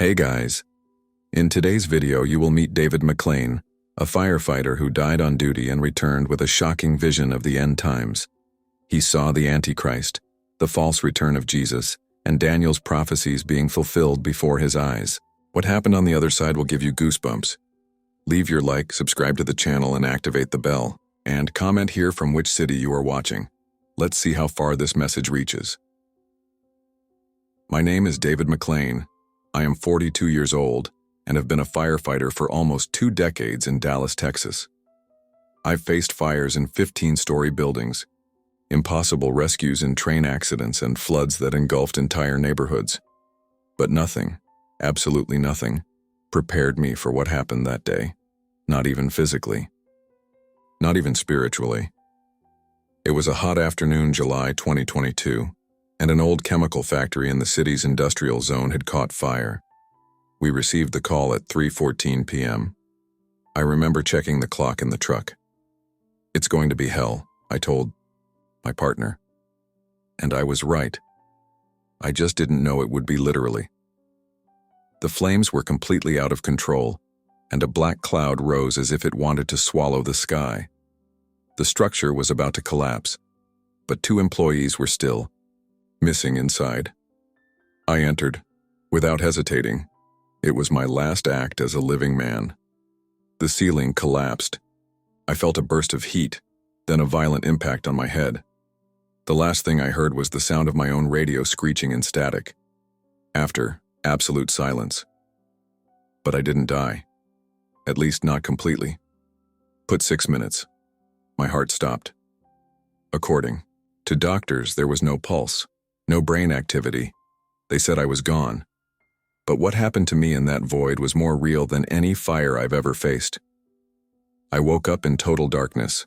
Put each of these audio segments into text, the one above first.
Hey guys, in today's video you will meet David McLean, a firefighter who died on duty and returned with a shocking vision of the end times. He saw the Antichrist, the false return of Jesus, and Daniel's prophecies being fulfilled before his eyes. What happened on the other side will give you goosebumps. Leave your like, subscribe to the channel, and activate the bell. And comment here from which city you are watching. Let's see how far this message reaches. My name is David McLean. I am 42 years old and have been a firefighter for almost 2 decades in Dallas, Texas. I've faced fires in 15-story buildings, impossible rescues in train accidents, and floods that engulfed entire neighborhoods. But nothing, absolutely nothing, prepared me for what happened that day. Not even physically. Not even spiritually. It was a hot afternoon, July 2022, and an old chemical factory in the city's industrial zone had caught fire. We received the call at 3:14 p.m. I remember checking the clock in the truck. It's going to be hell, I told my partner. And I was right. I just didn't know it would be literally. The flames were completely out of control, and a black cloud rose as if it wanted to swallow the sky. The structure was about to collapse, but 2 employees were still missing inside. I entered, without hesitating. It was my last act as a living man. The ceiling collapsed. I felt a burst of heat, then a violent impact on my head. The last thing I heard was the sound of my own radio screeching in static. After, absolute silence. But I didn't die. At least not completely. Put 6 minutes. My heart stopped. According to doctors, there was no pulse, no brain activity. They said I was gone. But what happened to me in that void was more real than any fire I've ever faced. I woke up in total darkness.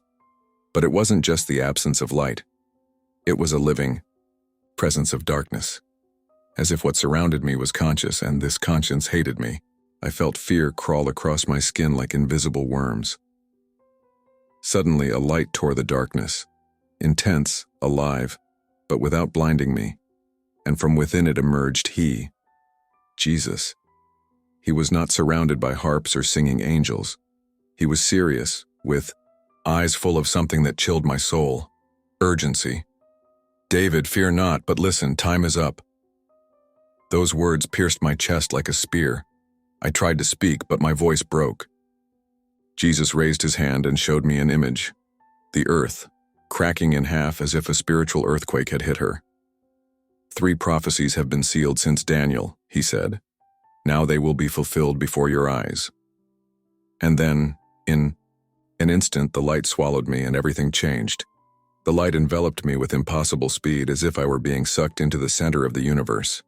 But it wasn't just the absence of light. It was a living presence of darkness. As if what surrounded me was conscious, and this conscience hated me. I felt fear crawl across my skin like invisible worms. Suddenly, a light tore the darkness. Intense, alive, but without blinding me. And from within it emerged He, Jesus. He was not surrounded by harps or singing angels. He was serious, with eyes full of something that chilled my soul. Urgency. David, fear not, but listen, time is up. Those words pierced my chest like a spear. I tried to speak, but my voice broke. Jesus raised his hand and showed me an image. The earth, cracking in half as if a spiritual earthquake had hit her. 3 prophecies have been sealed since Daniel, he said. Now they will be fulfilled before your eyes. And then, in an instant, the light swallowed me and everything changed. The light enveloped me with impossible speed, as if I were being sucked into the center of the universe.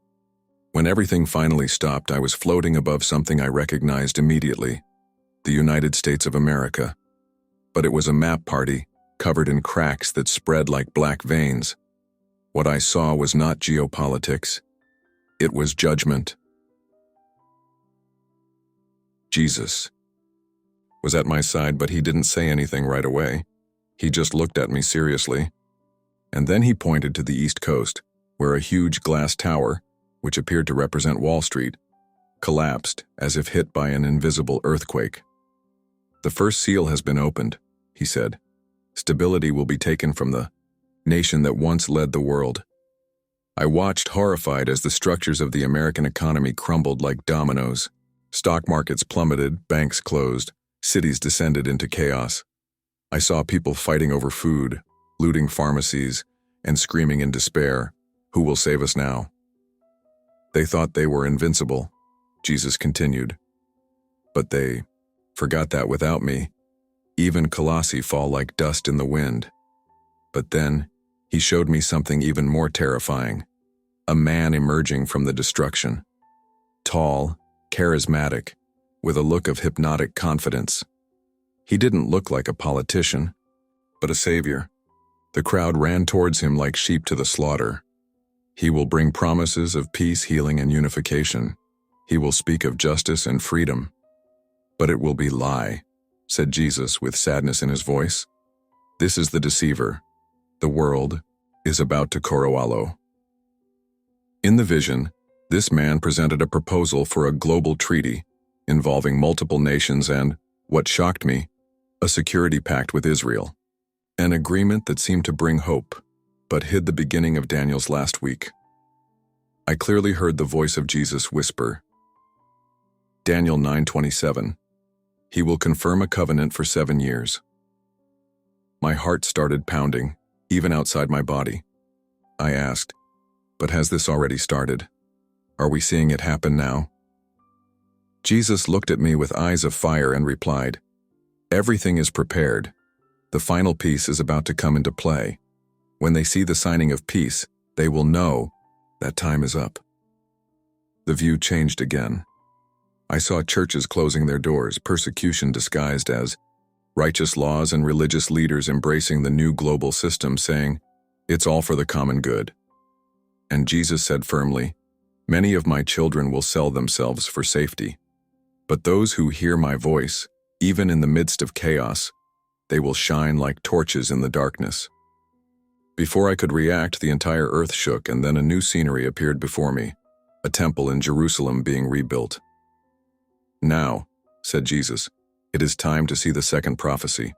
When everything finally stopped, I was floating above something I recognized immediately. The United States of America. But it was a map party, covered in cracks that spread like black veins. What I saw was not geopolitics. It was judgment. Jesus was at my side, but he didn't say anything right away. He just looked at me seriously. And then he pointed to the East Coast, where a huge glass tower, which appeared to represent Wall Street, collapsed as if hit by an invisible earthquake. The first seal has been opened, he said. Stability will be taken from the nation that once led the world. I watched horrified as the structures of the American economy crumbled like dominoes. Stock markets plummeted, banks closed, cities descended into chaos. I saw people fighting over food, looting pharmacies, and screaming in despair, "Who will save us now?" They thought they were invincible, Jesus continued. But they forgot that without me, even Colossi fall like dust in the wind. But then, he showed me something even more terrifying. A man emerging from the destruction. Tall, charismatic, with a look of hypnotic confidence. He didn't look like a politician, but a savior. The crowd ran towards him like sheep to the slaughter. He will bring promises of peace, healing, and unification. He will speak of justice and freedom. But it will be lie, said Jesus with sadness in his voice. This is the deceiver. The world is about to Korowalo. In the vision, This man presented a proposal for a global treaty involving multiple nations and, what shocked me, a security pact with Israel. An agreement that seemed to bring hope, but hid the beginning of Daniel's last week. I clearly heard the voice of Jesus whisper, Daniel 9:27, He will confirm a covenant for 7 years. My heart started pounding, even outside my body. I asked, but has this already started? Are we seeing it happen now? Jesus looked at me with eyes of fire and replied, Everything is prepared. The final piece is about to come into play. When they see the signing of peace, they will know that time is up. The view changed again. I saw churches closing their doors, persecution disguised as righteous laws, and religious leaders embracing the new global system, saying, It's all for the common good. And Jesus said firmly, Many of my children will sell themselves for safety. But those who hear my voice, even in the midst of chaos, they will shine like torches in the darkness. Before I could react, the entire earth shook, and then a new scenery appeared before me, a temple in Jerusalem being rebuilt. Now, said Jesus, it is time to see the second prophecy.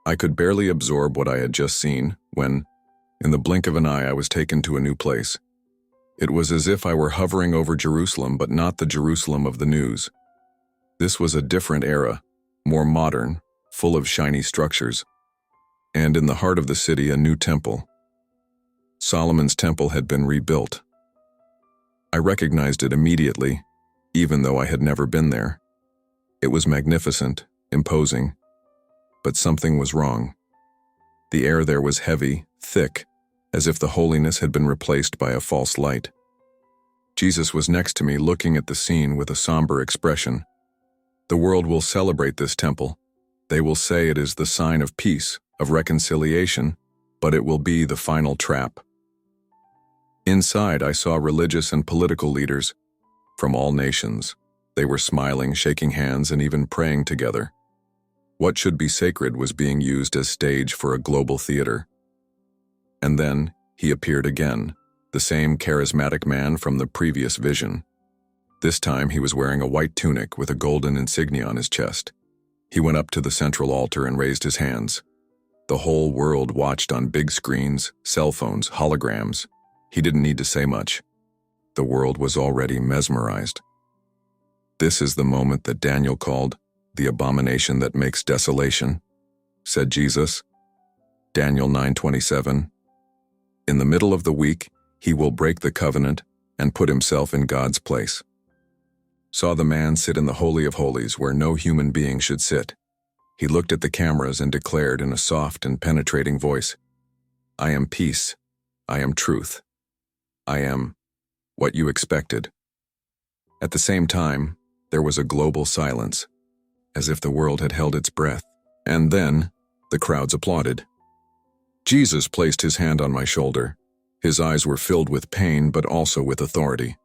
I could barely absorb what I had just seen when, in the blink of an eye, I was taken to a new place. It was as if I were hovering over Jerusalem, but not the Jerusalem of the news. This was a different era, more modern, full of shiny structures. And in the heart of the city, a new temple. Solomon's temple had been rebuilt. I recognized it immediately, even though I had never been there. It was magnificent, imposing, but something was wrong. The air there was heavy, thick, as if the holiness had been replaced by a false light. Jesus was next to me, looking at the scene with a somber expression. The world will celebrate this temple. They will say it is the sign of peace, of reconciliation, but it will be the final trap. Inside, I saw religious and political leaders from all nations. They were smiling, shaking hands, and even praying together. What should be sacred was being used as stage for a global theater. And then he appeared again, the same charismatic man from the previous vision. This time he was wearing a white tunic with a golden insignia on his chest. He went up to the central altar and raised his hands. The whole world watched on big screens, cell phones, holograms. He didn't need to say much. The world was already mesmerized. This is the moment that Daniel called the abomination that makes desolation, said Jesus. Daniel 9:27. In the middle of the week, he will break the covenant and put himself in God's place. Saw the man sit in the Holy of Holies where no human being should sit. He looked at the cameras and declared in a soft and penetrating voice, I am peace. I am truth. I am what you expected. At the same time, there was a global silence, as if the world had held its breath. And then, the crowds applauded. Jesus placed his hand on my shoulder. His eyes were filled with pain, but also with authority.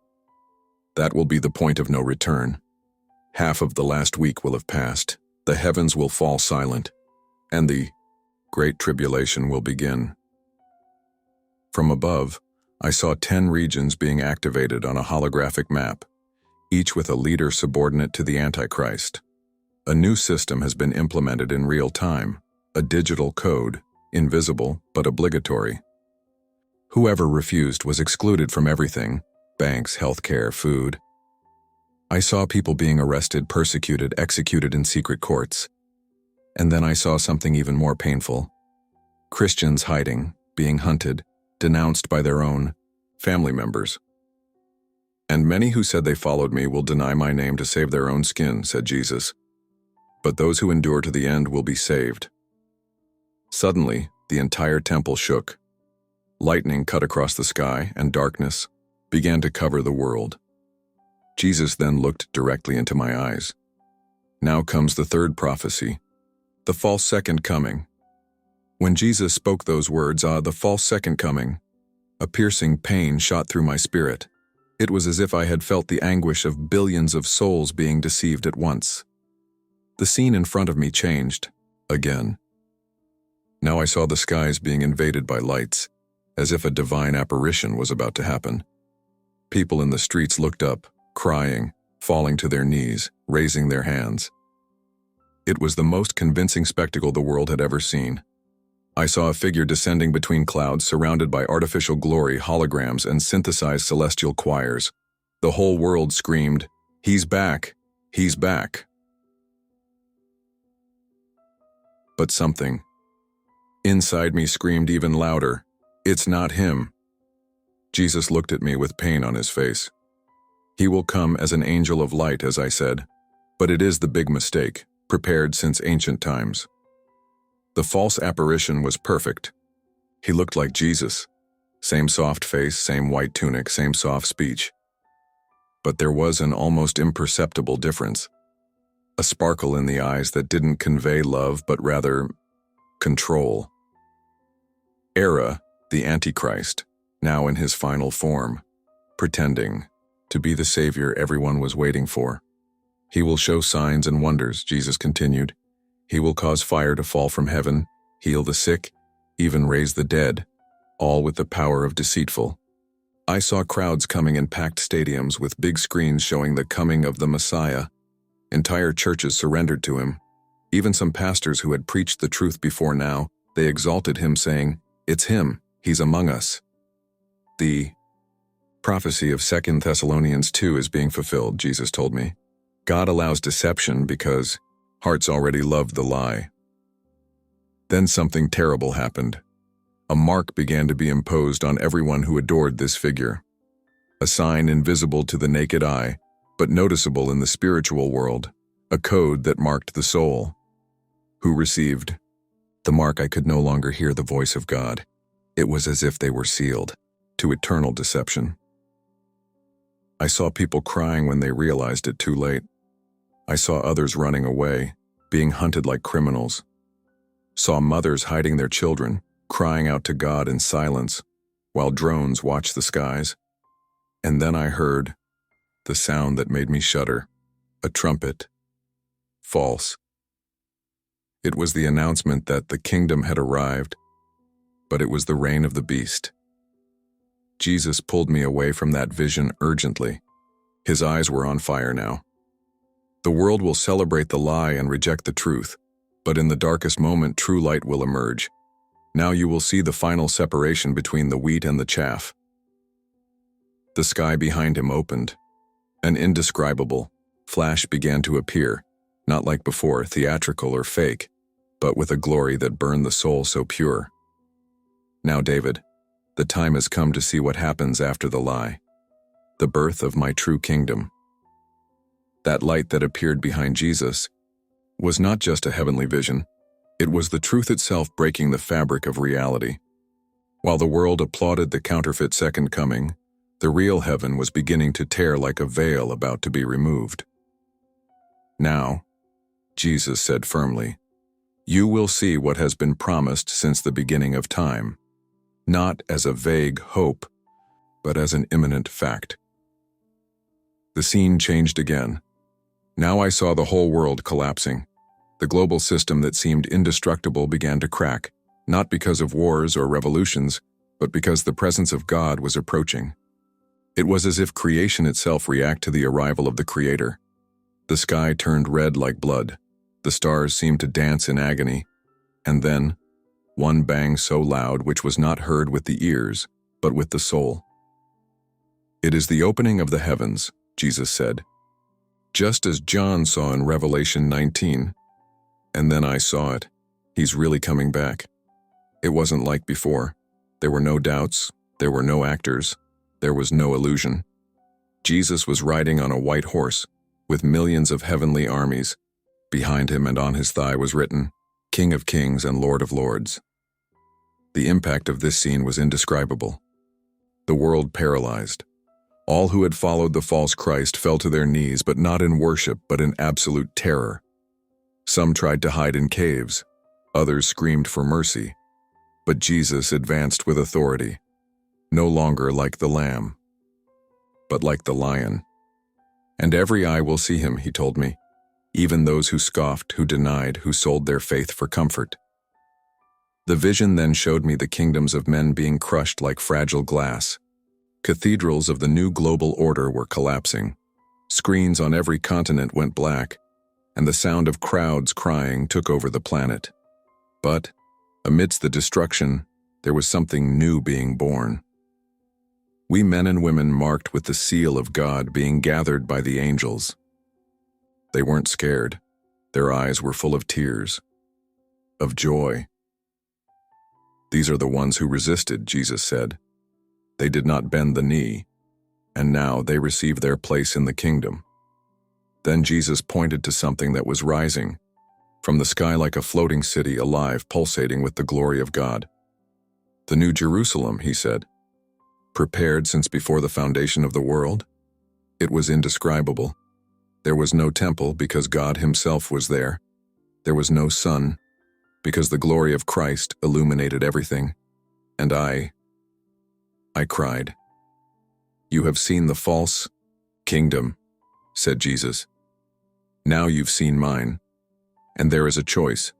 That will be the point of no return. Half of the last week will have passed. The heavens will fall silent, and the Great Tribulation will begin. From above, I saw 10 regions being activated on a holographic map, each with a leader subordinate to the Antichrist. A new system has been implemented in real time, a digital code, invisible but obligatory. Whoever refused was excluded from everything: banks, healthcare, food. I saw people being arrested, persecuted, executed in secret courts. And then I saw something even more painful. Christians hiding, being hunted, denounced by their own family members. And many who said they followed me will deny my name to save their own skin, said Jesus. But those who endure to the end will be saved. Suddenly, the entire temple shook. Lightning cut across the sky, and darkness began to cover the world. Jesus then looked directly into my eyes. Now comes the third prophecy, the false second coming. When Jesus spoke those words, the false second coming, a piercing pain shot through my spirit. It was as if I had felt the anguish of billions of souls being deceived at once. The scene in front of me changed, again. Now I saw the skies being invaded by lights, as if a divine apparition was about to happen. People in the streets looked up, crying, falling to their knees, raising their hands. It was the most convincing spectacle the world had ever seen. I saw a figure descending between clouds surrounded by artificial glory, holograms, and synthesized celestial choirs. The whole world screamed, "He's back! He's back!" But something inside me screamed even louder, "It's not him." Jesus looked at me with pain on his face. "He will come as an angel of light," as I said, "but it is the big mistake, prepared since ancient times." The false apparition was perfect. He looked like Jesus. Same soft face, same white tunic, same soft speech. But there was an almost imperceptible difference. A sparkle in the eyes that didn't convey love but rather control. Era, the Antichrist, now in his final form, pretending to be the savior everyone was waiting for. "He will show signs and wonders," Jesus continued. "He will cause fire to fall from heaven, heal the sick, even raise the dead, all with the power of deceitful." I saw crowds coming in packed stadiums with big screens showing the coming of the Messiah. Entire churches surrendered to him. Even some pastors who had preached the truth before now, they exalted him, saying, "It's him, he's among us." The prophecy of 2 Thessalonians 2 is being fulfilled, Jesus told me. God allows deception because hearts already loved the lie. Then something terrible happened. A mark began to be imposed on everyone who adored this figure. A sign invisible to the naked eye, but noticeable in the spiritual world. A code that marked the soul. Who received the mark? I could no longer hear the voice of God. It was as if they were sealed to eternal deception. I saw people crying when they realized it too late. I saw others running away, being hunted like criminals. Saw mothers hiding their children, crying out to God in silence, while drones watched the skies. And then I heard the sound that made me shudder, a trumpet. False. It was the announcement that the kingdom had arrived, but it was the reign of the beast. Jesus pulled me away from that vision urgently. His eyes were on fire now. The world will celebrate the lie and reject the truth, but in the darkest moment, true light will emerge. Now you will see the final separation between the wheat and the chaff. The sky behind him opened. An indescribable flash began to appear, not like before, theatrical or fake, but with a glory that burned the soul so pure. Now, David, the time has come to see what happens after the lie. The birth of my true kingdom. That light that appeared behind Jesus was not just a heavenly vision. It was the truth itself breaking the fabric of reality. While the world applauded the counterfeit second coming, the real heaven was beginning to tear like a veil about to be removed. Now, Jesus said firmly, you will see what has been promised since the beginning of time, not as a vague hope, but as an imminent fact. The scene changed again. Now I saw the whole world collapsing. The global system that seemed indestructible began to crack, not because of wars or revolutions, but because the presence of God was approaching. It was as if creation itself reacted to the arrival of the Creator. The sky turned red like blood. The stars seemed to dance in agony. And then, one bang so loud which was not heard with the ears, but with the soul. It is the opening of the heavens, Jesus said, just as John saw in Revelation 19. And then I saw it. He's really coming back. It wasn't like before. There were no doubts. There were no actors. There was no illusion. Jesus was riding on a white horse, with millions of heavenly armies. Behind him and on his thigh was written, King of Kings and Lord of Lords. The impact of this scene was indescribable. The world paralyzed. All who had followed the false Christ fell to their knees, but not in worship, but in absolute terror. Some tried to hide in caves. Others screamed for mercy. But Jesus advanced with authority, no longer like the lamb, but like the lion. And every eye will see him, he told me, even those who scoffed, who denied, who sold their faith for comfort. The vision then showed me the kingdoms of men being crushed like fragile glass. Cathedrals of the new global order were collapsing. Screens on every continent went black, and the sound of crowds crying took over the planet. But, amidst the destruction, there was something new being born. We men and women marked with the seal of God being gathered by the angels. They weren't scared. Their eyes were full of tears, of joy. These are the ones who resisted, Jesus said. They did not bend the knee, and now they receive their place in the kingdom. Then Jesus pointed to something that was rising from the sky like a floating city, alive, pulsating with the glory of God. The New Jerusalem, he said, prepared since before the foundation of the world. It was indescribable. There was no temple because God himself was there. There was no sun because the glory of Christ illuminated everything. And I cried. You have seen the false kingdom, said Jesus. Now you've seen mine, and there is a choice.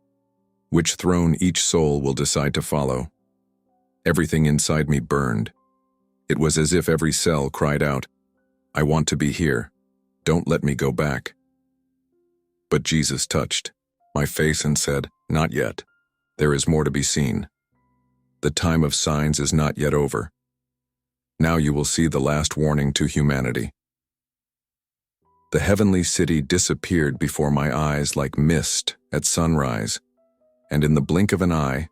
Which throne each soul will decide to follow. Everything inside me burned. It was as if every cell cried out, I want to be here. Don't let me go back. But Jesus touched my face and said, Not yet. There is more to be seen. The time of signs is not yet over. Now you will see the last warning to humanity. The heavenly city disappeared before my eyes like mist at sunrise, and in the blink of an eye,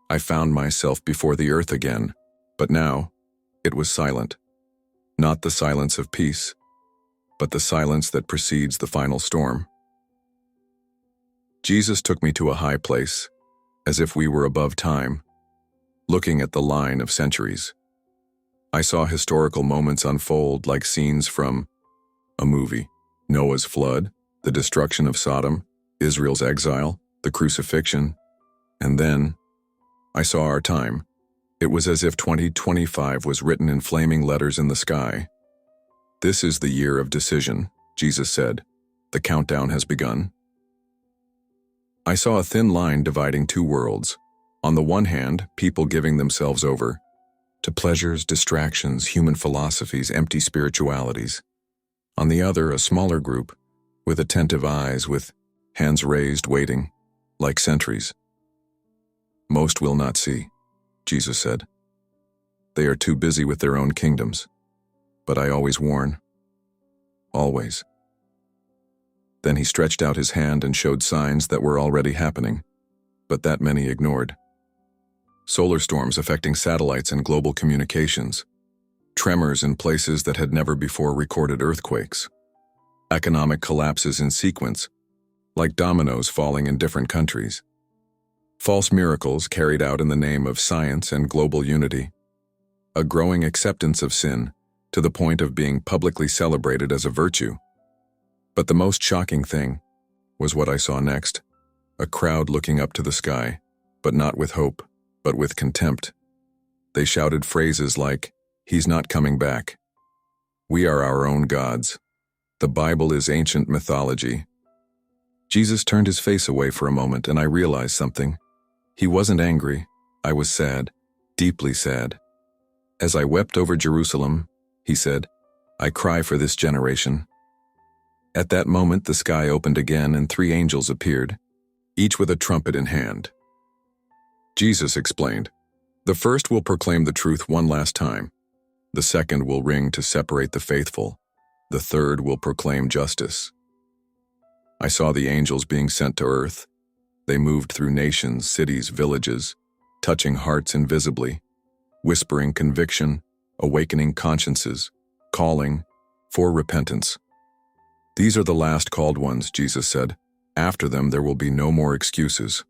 I found myself before the earth again. But now, it was silent. Not the silence of peace, but the silence that precedes the final storm. Jesus took me to a high place, as if we were above time, looking at the line of centuries. I saw historical moments unfold like scenes from a movie. Noah's flood, the destruction of Sodom, Israel's exile, the crucifixion, and then I saw our time. It was as if 2025 was written in flaming letters in the sky. This is the year of decision, Jesus said. The countdown has begun. I saw a thin line dividing two worlds. On the one hand, people giving themselves over to pleasures, distractions, human philosophies, empty spiritualities. On the other, a smaller group, with attentive eyes, with hands raised, waiting, like sentries. Most will not see, Jesus said. They are too busy with their own kingdoms. But I always warn. Always. Then he stretched out his hand and showed signs that were already happening, but that many ignored. Solar storms affecting satellites and global communications. Tremors in places that had never before recorded earthquakes. Economic collapses in sequence, like dominoes falling in different countries. False miracles carried out in the name of science and global unity. A growing acceptance of sin, to the point of being publicly celebrated as a virtue. But the most shocking thing was what I saw next. A crowd looking up to the sky, but not with hope, but with contempt. They shouted phrases like, He's not coming back. We are our own gods. The Bible is ancient mythology. Jesus turned his face away for a moment, and I realized something. He wasn't angry. I was sad, deeply sad. As I wept over Jerusalem, he said, I cry for this generation. At that moment, the sky opened again and 3 angels appeared, each with a trumpet in hand. Jesus explained, the first will proclaim the truth one last time. The second will ring to separate the faithful. The third will proclaim justice. I saw the angels being sent to earth. They moved through nations, cities, villages, touching hearts invisibly, whispering conviction, awakening consciences, calling for repentance. These are the last called ones, Jesus said. After them, there will be no more excuses.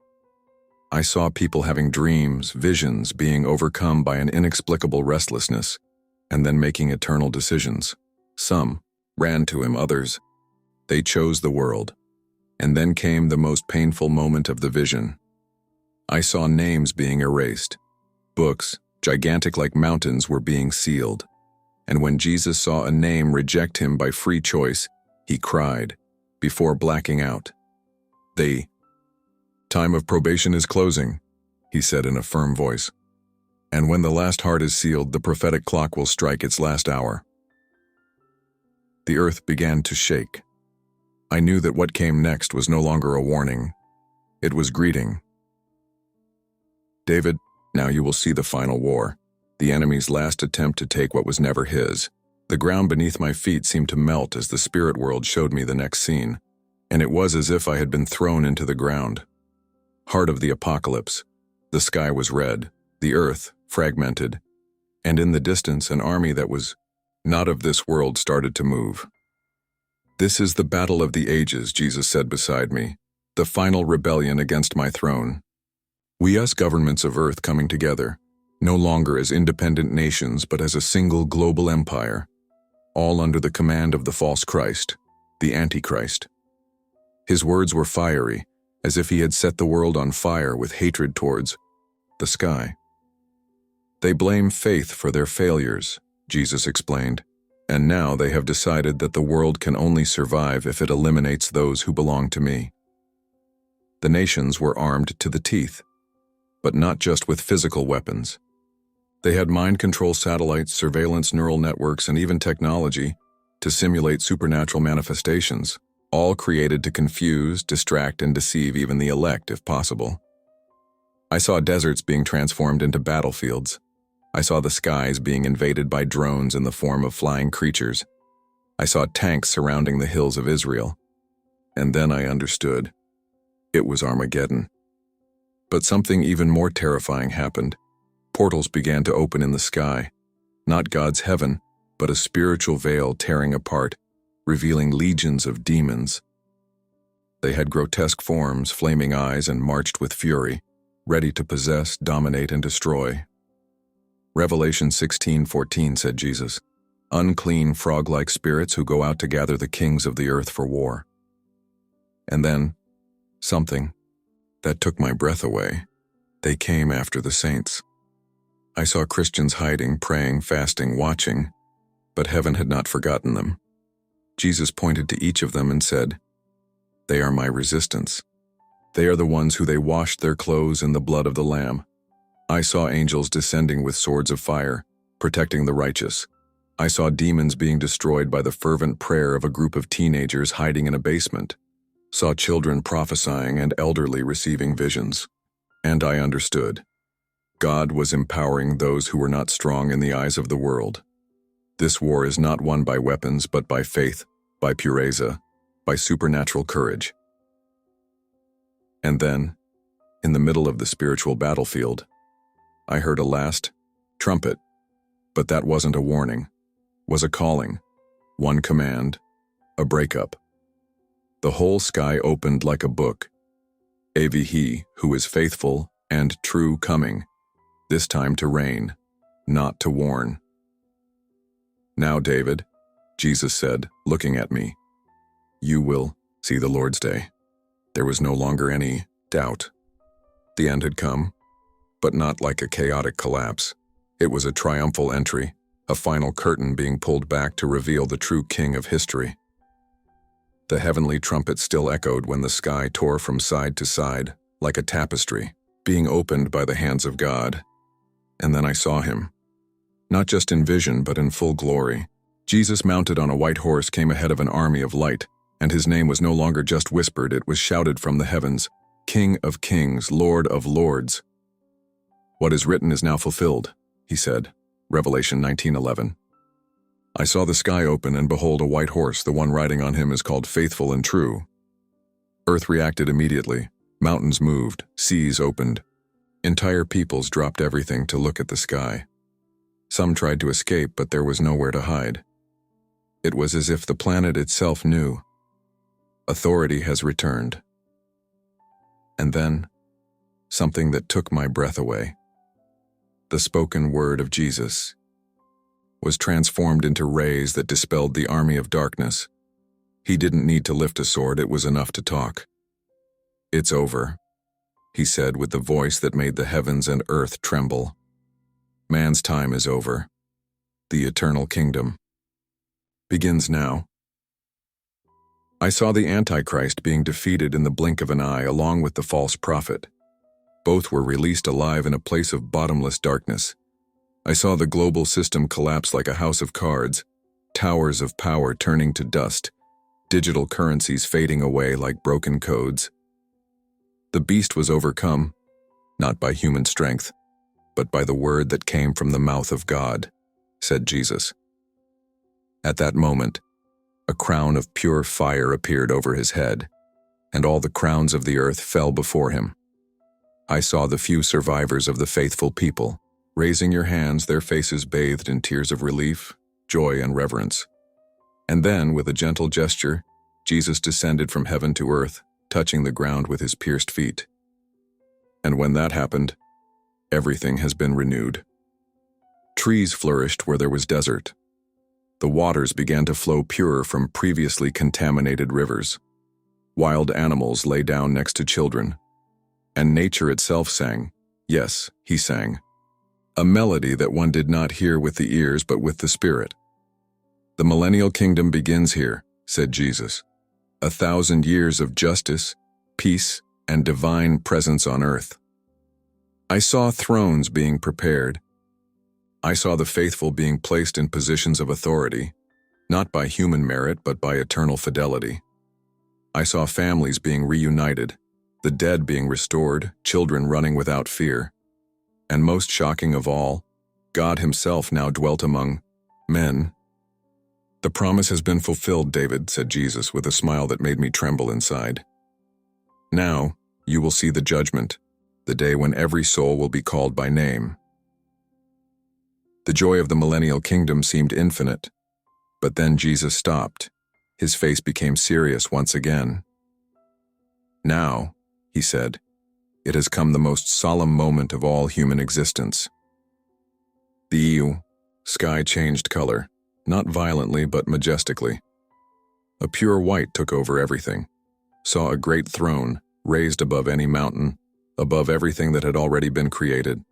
I saw people having dreams, visions, being overcome by an inexplicable restlessness, and then making eternal decisions. Some ran to him, others. They chose the world. And then came the most painful moment of the vision. I saw names being erased. Books, gigantic like mountains, were being sealed. And when Jesus saw a name reject him by free choice, he cried, before blacking out. The time of probation is closing, he said in a firm voice. And when the last heart is sealed, the prophetic clock will strike its last hour. The earth began to shake. I knew that what came next was no longer a warning. It was greeting. David, now you will see the final war, the enemy's last attempt to take what was never his. The ground beneath my feet seemed to melt as the spirit world showed me the next scene, and it was as if I had been thrown into the ground. Heart of the apocalypse. The sky was red, the earth fragmented, and in the distance an army that was not of this world started to move. This is the battle of the ages, Jesus said beside me, the final rebellion against my throne. We us governments of earth coming together, no longer as independent nations but as a single global empire, all under the command of the false Christ, the Antichrist. His words were fiery, as if he had set the world on fire with hatred towards the sky. They blame faith for their failures, Jesus explained, and now they have decided that the world can only survive if it eliminates those who belong to me. The nations were armed to the teeth, but not just with physical weapons. They had mind control satellites, surveillance neural networks, and even technology to simulate supernatural manifestations, all created to confuse, distract, and deceive even the elect if possible. I saw deserts being transformed into battlefields. I saw the skies being invaded by drones in the form of flying creatures. I saw tanks surrounding the hills of Israel. And then I understood. It was Armageddon. But something even more terrifying happened. Portals began to open in the sky. Not God's heaven, but a spiritual veil tearing apart, revealing legions of demons. They had grotesque forms, flaming eyes, and marched with fury, ready to possess, dominate, and destroy. Revelation 16:14 said Jesus, unclean frog-like spirits who go out to gather the kings of the earth for war. And then, something that took my breath away. They came after the saints. I saw Christians hiding, praying, fasting, watching, but heaven had not forgotten them. Jesus pointed to each of them and said, "They are my resistance. They are the ones who they washed their clothes in the blood of the Lamb." I saw angels descending with swords of fire, protecting the righteous. I saw demons being destroyed by the fervent prayer of a group of teenagers hiding in a basement. Saw children prophesying and elderly receiving visions. And I understood. God was empowering those who were not strong in the eyes of the world. This war is not won by weapons, but by faith, by pureza, by supernatural courage. And then, in the middle of the spiritual battlefield, I heard a last trumpet, but that wasn't a warning, was a calling, one command, a breakup. The whole sky opened like a book. He who is faithful and true coming, this time to reign, not to warn. Now, David, Jesus said, looking at me, you will see the Lord's day. There was no longer any doubt. The end had come, but not like a chaotic collapse. It was a triumphal entry, a final curtain being pulled back to reveal the true king of history. The heavenly trumpet still echoed when the sky tore from side to side, like a tapestry, being opened by the hands of God. And then I saw him. Not just in vision, but in full glory. Jesus, mounted on a white horse, came ahead of an army of light, and his name was no longer just whispered, it was shouted from the heavens, King of kings, Lord of lords. What is written is now fulfilled, he said, Revelation 19:11. I saw the sky open, and behold, a white horse, the one riding on him is called Faithful and True. Earth reacted immediately. Mountains moved, seas opened. Entire peoples dropped everything to look at the sky. Some tried to escape, but there was nowhere to hide. It was as if the planet itself knew. Authority has returned. And then, something that took my breath away. The spoken word of Jesus was transformed into rays that dispelled the army of darkness. He didn't need to lift a sword, it was enough to talk. It's over, he said with the voice that made the heavens and earth tremble. Man's time is over. The eternal kingdom begins now. I saw the Antichrist being defeated in the blink of an eye along with the false prophet. Both were released alive in a place of bottomless darkness. I saw the global system collapse like a house of cards, towers of power turning to dust, digital currencies fading away like broken codes. The beast was overcome, not by human strength, but by the word that came from the mouth of God, said Jesus. At that moment, a crown of pure fire appeared over his head, and all the crowns of the earth fell before him. I saw the few survivors of the faithful people, raising your hands, their faces bathed in tears of relief, joy, and reverence. And then, with a gentle gesture, Jesus descended from heaven to earth, touching the ground with his pierced feet. And when that happened, everything has been renewed. Trees flourished where there was desert. The waters began to flow pure from previously contaminated rivers. Wild animals lay down next to children. And nature itself sang, yes, he sang, a melody that one did not hear with the ears but with the spirit. The millennial kingdom begins here, said Jesus. 1,000 years of justice, peace, and divine presence on earth. I saw thrones being prepared. I saw the faithful being placed in positions of authority, not by human merit but by eternal fidelity. I saw families being reunited, the dead being restored, children running without fear. And most shocking of all, God himself now dwelt among men. The promise has been fulfilled, David, said Jesus with a smile that made me tremble inside. Now you will see the judgment, the day when every soul will be called by name. The joy of the millennial kingdom seemed infinite, but then Jesus stopped. His face became serious once again. Now, he said, it has come the most solemn moment of all human existence. The sky changed color, not violently but majestically. A pure white took over everything, saw a great throne raised above any mountain, above everything that had already been created.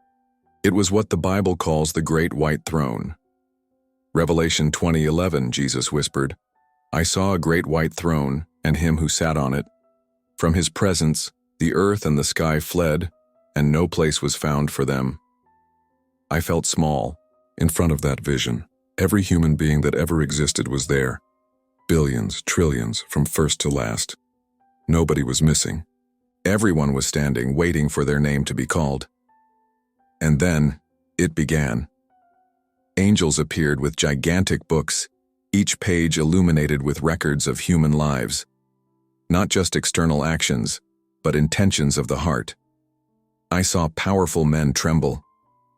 It was what the Bible calls the Great White Throne. Revelation 20:11, Jesus whispered, I saw a great white throne and him who sat on it. From his presence, the earth and the sky fled, and no place was found for them. I felt small in front of that vision. Every human being that ever existed was there. Billions, trillions, from first to last. Nobody was missing. Everyone was standing, waiting for their name to be called. And then, it began. Angels appeared with gigantic books, each page illuminated with records of human lives. Not just external actions, but intentions of the heart. I saw powerful men tremble.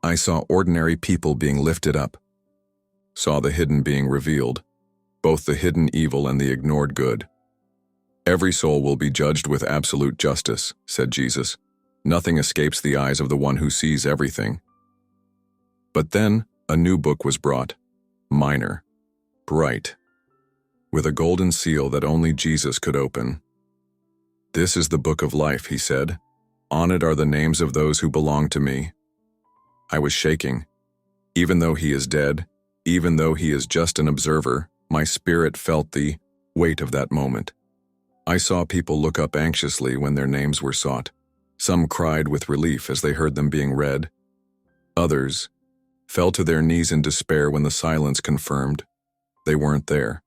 I saw ordinary people being lifted up. Saw the hidden being revealed, both the hidden evil and the ignored good. Every soul will be judged with absolute justice, said Jesus. Nothing escapes the eyes of the one who sees everything. But then a new book was brought, minor, bright, with a golden seal that only Jesus could open. This is the book of life, he said. On it are the names of those who belong to me. I was shaking. Even though he is dead, even though he is just an observer, my spirit felt the weight of that moment. I saw people look up anxiously when their names were sought. Some cried with relief as they heard them being read. Others fell to their knees in despair when the silence confirmed they weren't there.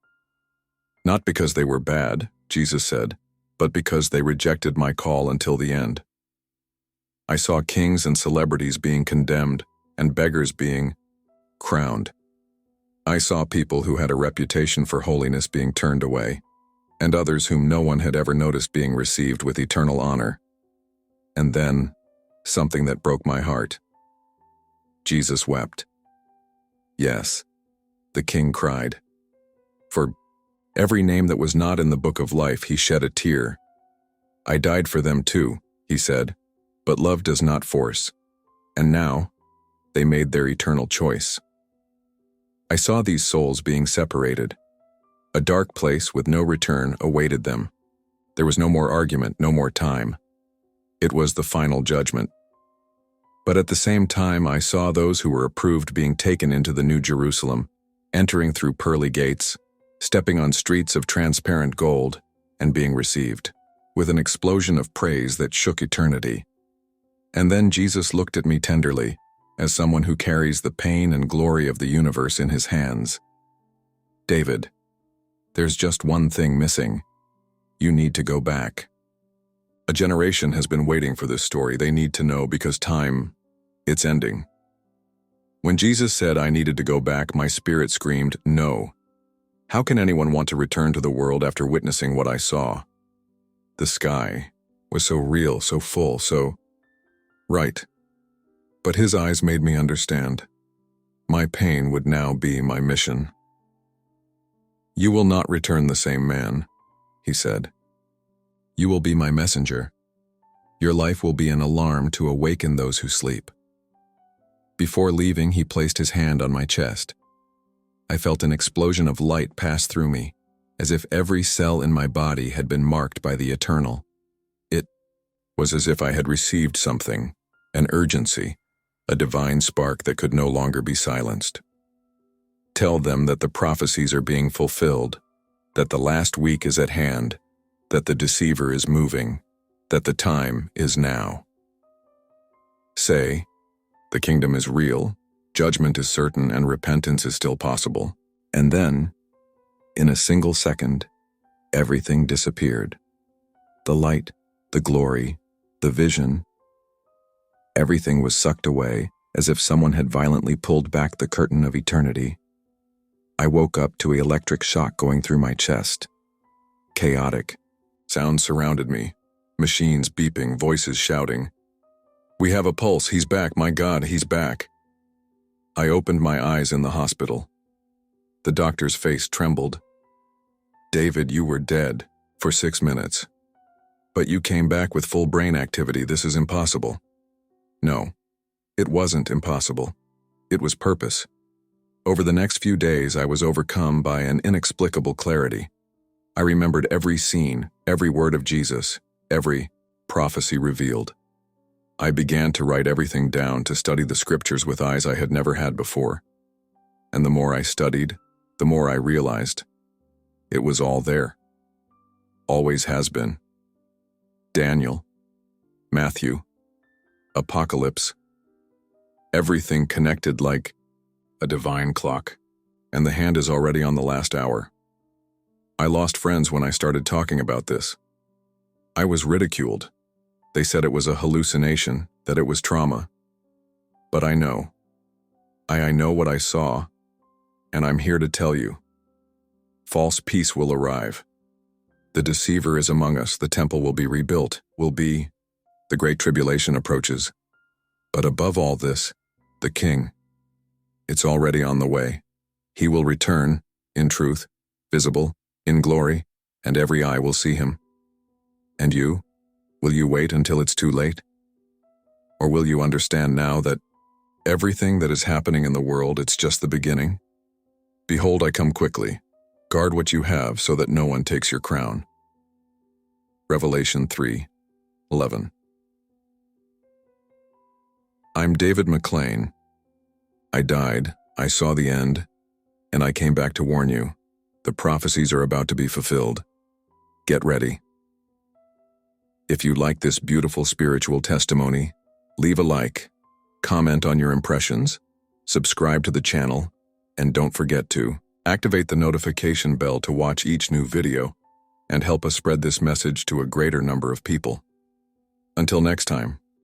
Not because they were bad, Jesus said, but because they rejected my call until the end. I saw kings and celebrities being condemned and beggars being crowned. I saw people who had a reputation for holiness being turned away, and others whom no one had ever noticed being received with eternal honor. And then, something that broke my heart. Jesus wept. Yes, the king cried. For every name that was not in the book of life, he shed a tear. I died for them too, he said, but love does not force. And now, they made their eternal choice. I saw these souls being separated. A dark place with no return awaited them. There was no more argument, no more time. It was the final judgment. But at the same time, I saw those who were approved being taken into the New Jerusalem, entering through pearly gates, stepping on streets of transparent gold, and being received with an explosion of praise that shook eternity. And then Jesus looked at me tenderly, as someone who carries the pain and glory of the universe in his hands. David, there's just one thing missing. You need to go back. A generation has been waiting for this story. They need to know because time, it's ending. When Jesus said I needed to go back, my spirit screamed, no. How can anyone want to return to the world after witnessing what I saw? The sky was so real, so full, so right. But his eyes made me understand. My pain would now be my mission. You will not return the same man, he said. You will be my messenger. Your life will be an alarm to awaken those who sleep. Before leaving, he placed his hand on my chest. I felt an explosion of light pass through me, as if every cell in my body had been marked by the eternal. It was as if I had received something, an urgency, a divine spark that could no longer be silenced. Tell them that the prophecies are being fulfilled, that the last week is at hand, that the deceiver is moving, that the time is now. Say, the kingdom is real, judgment is certain, and repentance is still possible. And then, in a single second, everything disappeared. The light, the glory, the vision. Everything was sucked away, as if someone had violently pulled back the curtain of eternity. I woke up to an electric shock going through my chest. Chaotic. Sounds surrounded me. Machines beeping, voices shouting. We have a pulse, he's back, my God, he's back. I opened my eyes in the hospital. The doctor's face trembled. David, you were dead for 6 minutes. But you came back with full brain activity. This is impossible. No, it wasn't impossible. It was purpose. Over the next few days, I was overcome by an inexplicable clarity. I remembered every scene, every word of Jesus, every prophecy revealed. I began to write everything down, to study the scriptures with eyes I had never had before. And the more I studied, the more I realized it was all there. Always has been. Daniel, Matthew, Apocalypse. Everything connected like a divine clock, and the hand is already on the last hour. I lost friends when I started talking about this. I was ridiculed. They said it was a hallucination, that it was trauma. But I know. I know what I saw, and I'm here to tell you. False peace will arrive. The deceiver is among us. The temple will be rebuilt, the great tribulation approaches. But above all this, the King. It's already on the way. He will return, in truth, visible, in glory, and every eye will see him. And you? Will you wait until it's too late? Or will you understand now that everything that is happening in the world, it's just the beginning? Behold, I come quickly. Guard what you have so that no one takes your crown. Revelation 3:11. I'm David McLean. I died, I saw the end, and I came back to warn you. The prophecies are about to be fulfilled. Get ready. If you like this beautiful spiritual testimony, leave a like, comment on your impressions, subscribe to the channel, and don't forget to activate the notification bell to watch each new video and help us spread this message to a greater number of people. Until next time.